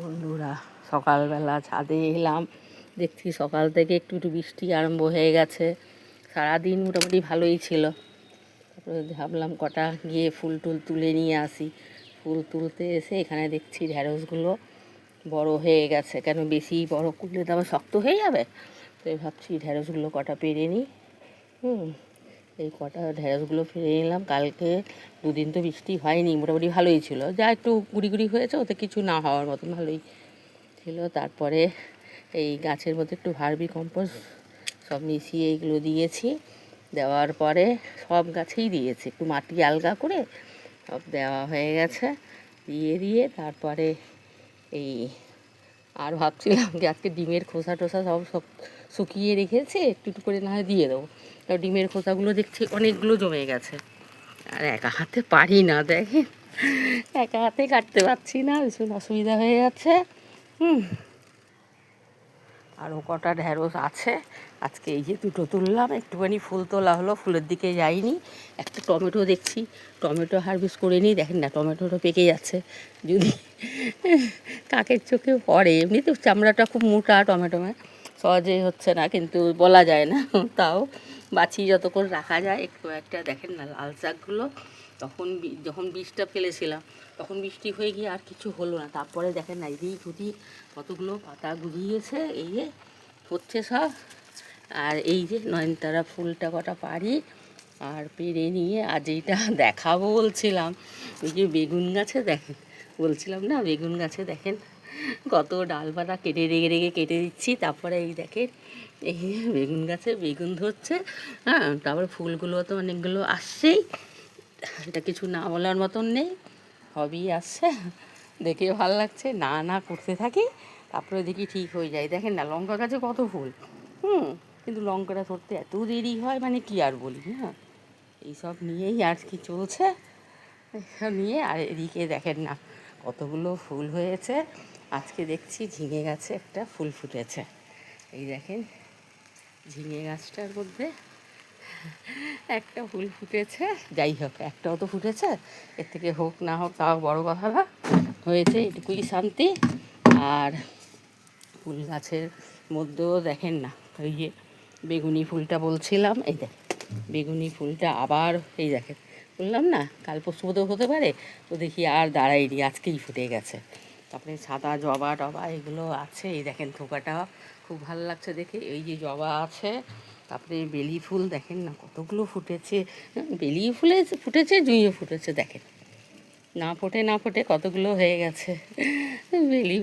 বন্ধুরা, সকালবেলা ছাদে এলাম, দেখছি সকাল থেকে একটু একটু বৃষ্টি আরম্ভ হয়ে গেছে। সারাদিন মোটামুটি ভালোই ছিল। তারপরে ভাবলাম কটা গিয়ে ফুল টুল তুলে নিয়ে আসি। ফুল তুলতে এসে এখানে দেখছি ঢ্যাঁড়সগুলো বড় হয়ে গেছে। কেন বেশি বড় করলে তো আবার শক্ত হয়ে যাবে। তো ভাবছি ঢ্যাঁড়সগুলো কটা পেরে নিই। এই কটা ঢ্যাঁড়সগুলো ফিরে নিলাম। কালকে দুদিন তো বৃষ্টি হয়নি, মোটামুটি ভালোই ছিল, যা একটু গুড়ি গুড়ি হয়েছে, ওতে কিছু না হওয়ার মতন ভালোই ছিল। তারপরে এই গাছের মধ্যে একটু ভার্মি কম্পোস্ট সব মিশিয়ে এইগুলো দিয়েছি। দেওয়ার পরে সব গাছেই দিয়েছি, একটু মাটি আলগা করে সব দেওয়া হয়ে গেছে। দিয়ে তারপরে এই আর ভাবছিলাম যে আজকে ডিমের খোসা টোসা সব সব শুকিয়ে রেখেছি, একটু একটু করে না হয় দিয়ে দেবো। ডিমের খোসাগুলো দেখছি অনেকগুলো জমে গেছে, আর একা হাতে পারি না, দেখেন একা হাতে কাটতে পারছি না, ভীষণ অসুবিধা হয়ে যাচ্ছে। আরও কটা ঢ্যাঁড়স আছে, আজকে এই যে দুটো তুললাম, একটুখানি ফুল তোলা হলো, ফুলের দিকে যাইনি। একটা টমেটো দেখছি, টমেটো হারভেস্ট করে নিই। দেখেন না, টমেটোটা পেকে যাচ্ছে, যদি কাকের চোখে পড়ে। এমনিতে চামড়াটা খুব মোটা টমেটোমে, সহজে হচ্ছে না, কিন্তু বলা যায় না। তাও বাছি যতক্ষণ রাখা যায়। একটু একটা দেখেন না লাল শাকগুলো, তখন যখন বীজটা ফেলেছিলাম তখন বৃষ্টি হয়ে গিয়ে আর কিছু হলো না। তারপরে দেখেন না এই যদি কতগুলো পাতা গুজিয়েছে, এই যে হচ্ছে সব। আর এই যে নয়নতারা ফুলটা কটা পারি আর পেরে নিয়ে আজ এইটা দেখাবো বলছিলাম। ওই যে বেগুন গাছে দেখেন, বলছিলাম না বেগুন গাছে দেখেন কত ডালপালা কেটে রেগে কেটে দিচ্ছি। তারপরে এই দেখেন এই বেগুন গাছে বেগুন ধরছে। তারপরে ফুলগুলো তো অনেকগুলো আসছেই, এটা কিছু না বলার মতন নেই, হবই আসছে। দেখে ভালো লাগছে, না করতে থাকি, তারপরে দেখি ঠিক হয়ে যায়। দেখেন না লঙ্কা গাছে কত ফুল, কিন্তু লঙ্কাটা ধরতে এত দেরি হয়, মানে কি আর বলি। এইসব নিয়েই আর কি চলছে, এইসব নিয়ে। আর এদিকে দেখেন না কতগুলো ফুল হয়েছে। আজকে দেখছি ঝিঙে গাছে একটা ফুল ফুটেছে, এই দেখেন ঝিঙে গাছটার মধ্যে একটা ফুল ফুটেছে। যাই হোক, একটাও তো ফুটেছে, এর থেকে হোক না হোক তাও বড় কথা না, হয়েছে এটুকুই শান্তি। আর ফুল গাছের মধ্যেও দেখেন না ওই যে বেগুনি ফুলটা বলছিলাম, এই দেখ বেগুনি ফুলটা আবার এই দেখেন, বললাম না কাল পরশু বোধ হতে পারে, তো দেখি আর দাঁড়াইনি, আজকেই ফুটে গেছে। তারপরে সাদা জবা টবা এগুলো আছে, এই দেখেন থোকাটা খুব ভালো লাগছে দেখে। এই যে জবা আছে, তারপরে বেলি ফুল দেখেন না কতগুলো ফুটেছে, বেলি ফুলে ফুটেছে, জুঁইও ফুটেছে, দেখেন না ফোটে কতগুলো হয়ে গেছে বেলি।